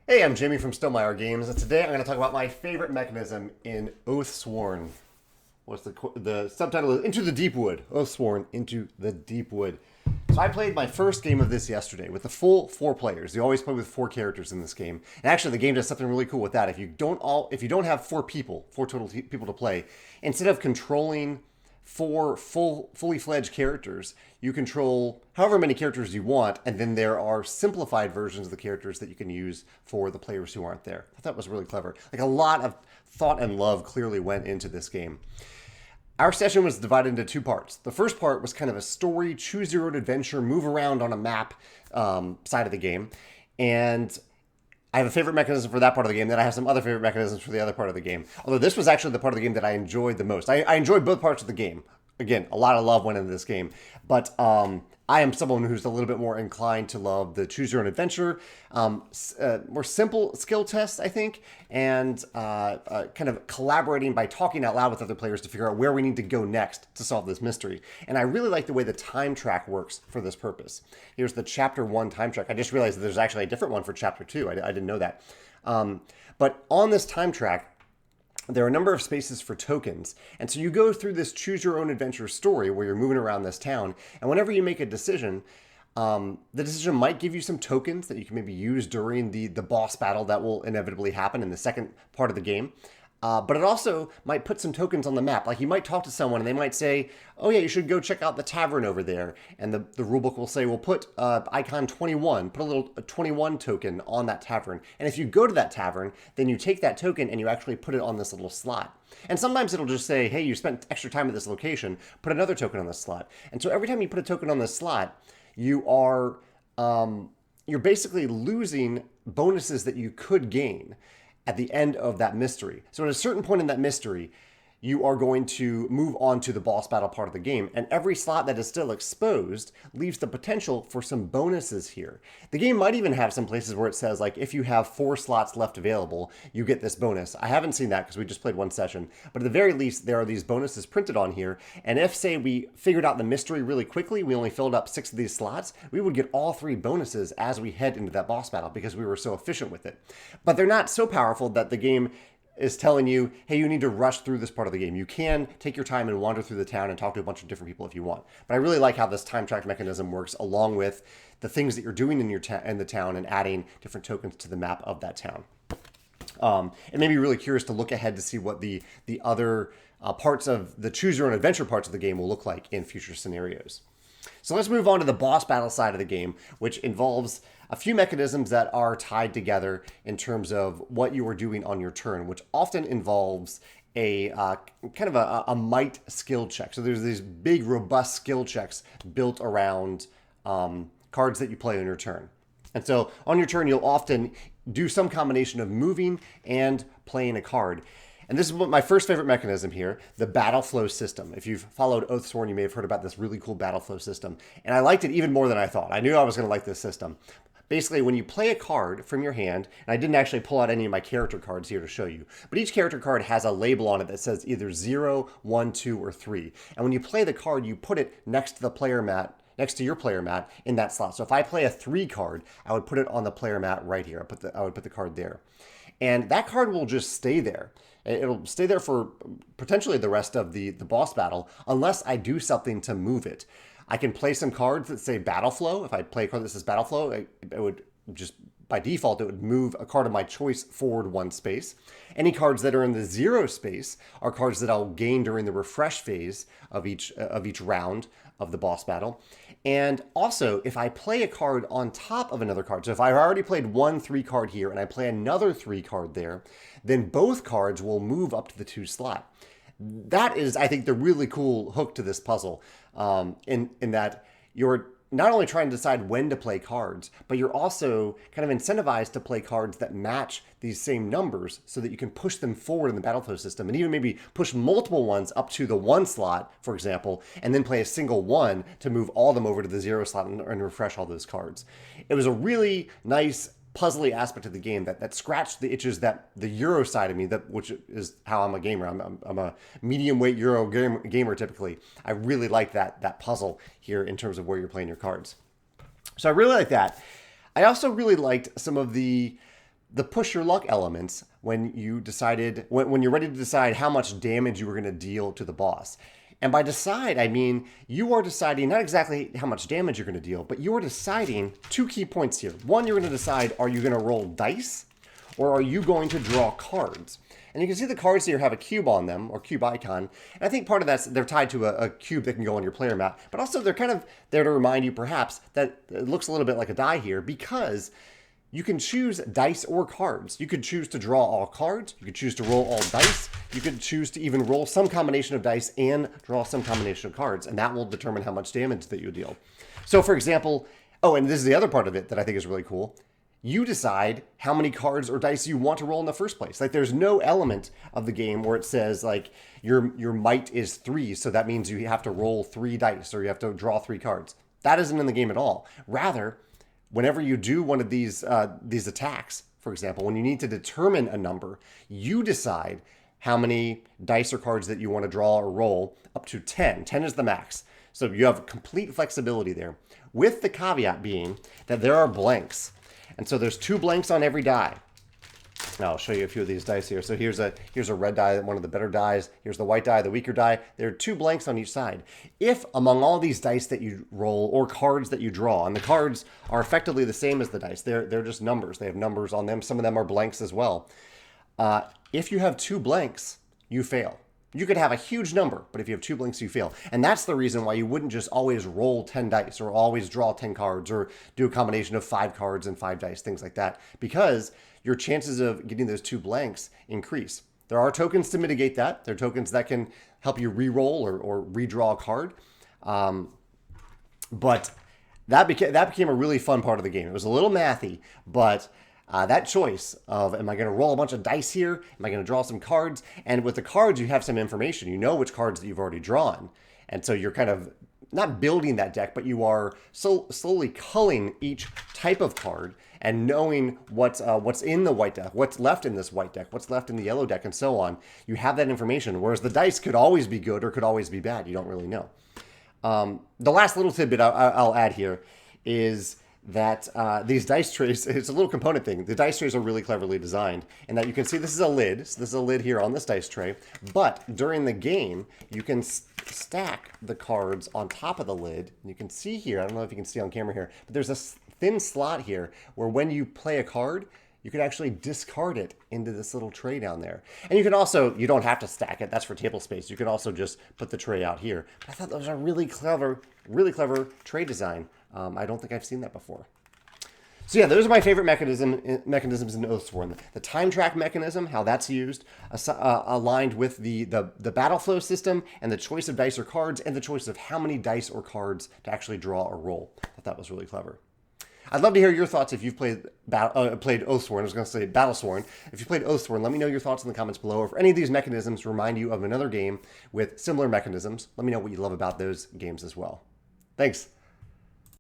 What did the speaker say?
Hey, I'm Jamey from Stonemaier Games, and today I'm going to talk about my favorite mechanism in Oathsworn. What's the subtitle? Is Into the Deepwood. Oathsworn, Into the Deepwood. So I played my first game of this yesterday with the full 4 players. You always play with 4 characters in this game, and actually the game does something really cool with that. If you don't have 4 total people to play, instead of controlling 4 fully fledged characters, you control however many characters you want, and then there are simplified versions of the characters that you can use for the players who aren't there. I thought that was really clever. Like, a lot of thought and love clearly went into this game. Our session was divided into 2 parts. The first part was kind of a story, choose your own adventure, move around on a map side of the game. And I have a favorite mechanism for that part of the game. Then I have some other favorite mechanisms for the other part of the game. Although this was actually the part of the game that I enjoyed the most. I enjoyed both parts of the game. Again, a lot of love went into this game. But I am someone who's a little bit more inclined to love the choose your own adventure, more simple skill tests, I think, and kind of collaborating by talking out loud with other players to figure out where we need to go next to solve this mystery. And I really like the way the time track works for this purpose. Here's the Chapter 1 time track. I just realized that there's actually a different one for Chapter 2. I didn't know that. But on this time track, there are a number of spaces for tokens. And so you go through this choose your own adventure story where you're moving around this town. And whenever you make a decision, the decision might give you some tokens that you can maybe use during the boss battle that will inevitably happen in the second part of the game. But it also might put some tokens on the map. Like, you might talk to someone and they might say, oh yeah, you should go check out the tavern over there. And the rulebook will say, well, put icon 21, put a 21 token on that tavern. And if you go to that tavern, then you take that token and you actually put it on this little slot. And sometimes it'll just say, hey, you spent extra time at this location, put another token on this slot. And so every time you put a token on this slot, you're basically losing bonuses that you could gain at the end of that mystery. So at a certain point in that mystery, you are going to move on to the boss battle part of the game, and every slot that is still exposed leaves the potential for some bonuses here. The game might even have some places where it says, like, if you have 4 slots left available, you get this bonus. I haven't seen that because we just played 1 session, but at the very least, there are these bonuses printed on here, and if, say, we figured out the mystery really quickly, we only filled up 6 of these slots, we would get all 3 bonuses as we head into that boss battle because we were so efficient with it. But they're not so powerful that the game is telling you, hey, you need to rush through this part of the game. You can take your time and wander through the town and talk to a bunch of different people if you want. But I really like how this time track mechanism works, along with the things that you're doing in in the town and adding different tokens to the map of that town. It made me really curious to look ahead to see what the other parts of the choose your own adventure parts of the game will look like in future scenarios. So let's move on to the boss battle side of the game, which involves a few mechanisms that are tied together in terms of what you are doing on your turn, which often involves a kind of a might skill check. So there's these big, robust skill checks built around cards that you play on your turn. And so on your turn, you'll often do some combination of moving and playing a card. And this is my first favorite mechanism here, the battle flow system. If you've followed Oathsworn, you may have heard about this really cool battle flow system. And I liked it even more than I thought. I knew I was going to like this system. Basically, when you play a card from your hand, and I didn't actually pull out any of my character cards here to show you, but each character card has a label on it that says either 0, 1, 2, or 3. And when you play the card, you put it next to the player mat, next to your player mat in that slot. So if I play a 3 card, I would put it on the player mat right here. I would put the card there. And that card will just stay there. It'll stay there for potentially the rest of the boss battle, unless I do something to move it. I can play some cards that say Battle Flow. If I play a card that says Battle Flow, it would just, by default, it would move a card of my choice forward 1 space. Any cards that are in the 0 space are cards that I'll gain during the refresh phase of each round of the boss battle. And also, if I play a card on top of another card, so if I've already played 1 3 card here and I play another 3 card there, then both cards will move up to the 2 slot. That is, I think, the really cool hook to this puzzle, in that you're not only trying to decide when to play cards, but you're also kind of incentivized to play cards that match these same numbers so that you can push them forward in the battle flow system, and even maybe push multiple ones up to the 1 slot, for example, and then play a single 1 to move all of them over to the 0 slot and refresh all those cards. It was a really nice puzzly aspect of the game that scratched the itches that the Euro side of me, which is how I'm a gamer. I'm a medium weight Euro gamer typically. I really like that puzzle here in terms of where you're playing your cards. So I really like that. I also really liked some of the the push your luck elements when you decided, when you're ready to decide how much damage you were going to deal to the boss. And by decide, I mean you are deciding not exactly how much damage you're going to deal, but you are deciding 2 key points here. One, you're going to decide, are you going to roll dice or are you going to draw cards? And you can see the cards here have a cube on them, or cube icon. And I think part of that's they're tied to a cube that can go on your player map. But also they're kind of there to remind you perhaps that it looks a little bit like a die here, because you can choose dice or cards. You could choose to draw all cards. You could choose to roll all dice. You could choose to even roll some combination of dice and draw some combination of cards. And that will determine how much damage that you deal. So for example, oh, and this is the other part of it that I think is really cool. You decide how many cards or dice you want to roll in the first place. Like there's no element of the game where it says like your might is 3, so that means you have to roll 3 dice or you have to draw 3 cards. That isn't in the game at all. Rather, whenever you do one of these attacks, for example, when you need to determine a number, you decide how many dice or cards that you want to draw or roll, up to 10. 10 is the max. So you have complete flexibility there, with the caveat being that there are blanks. And so there's 2 blanks on every die. Now I'll show you a few of these dice here. So here's a red die, one of the better dies. Here's the white die, the weaker die. There are 2 blanks on each side. If among all these dice that you roll or cards that you draw, and the cards are effectively the same as the dice, they're just numbers. They have numbers on them. Some of them are blanks as well. If you have 2 blanks, you fail. You could have a huge number, but if you have 2 blanks, you fail. And that's the reason why you wouldn't just always roll 10 dice or always draw 10 cards or do a combination of 5 cards and 5 dice, things like that, because your chances of getting those 2 blanks increase. There are tokens to mitigate that. There are tokens that can help you re-roll or redraw a card. But that became a really fun part of the game. It was a little mathy, but that choice of, am I going to roll a bunch of dice here? Am I going to draw some cards? And with the cards, you have some information. You know which cards that you've already drawn. And so you're kind of not building that deck, but you are slowly culling each type of card and knowing what's in the white deck, what's left in this white deck, what's left in the yellow deck, and so on. You have that information, whereas the dice could always be good or could always be bad. You don't really know. The last little tidbit I'll add here is that these dice trays, it's a little component thing. The dice trays are really cleverly designed, and that you can see this is a lid. So this is a lid here on this dice tray. But during the game, you can stack the cards on top of the lid. And you can see here, I don't know if you can see on camera here, but there's a thin slot here where when you play a card, you can actually discard it into this little tray down there. And you can also, you don't have to stack it. That's for table space. You can also just put the tray out here. But I thought that was a really clever tray design. I don't think I've seen that before. So yeah, those are my favorite mechanisms in Oathsworn. The time track mechanism, how that's used, aligned with the battle flow system and the choice of dice or cards and the choice of how many dice or cards to actually draw or roll. I thought that was really clever. I'd love to hear your thoughts if you've played Oathsworn. I was going to say Battlesworn. If you played Oathsworn, let me know your thoughts in the comments below. If any of these mechanisms remind you of another game with similar mechanisms, let me know what you love about those games as well. Thanks.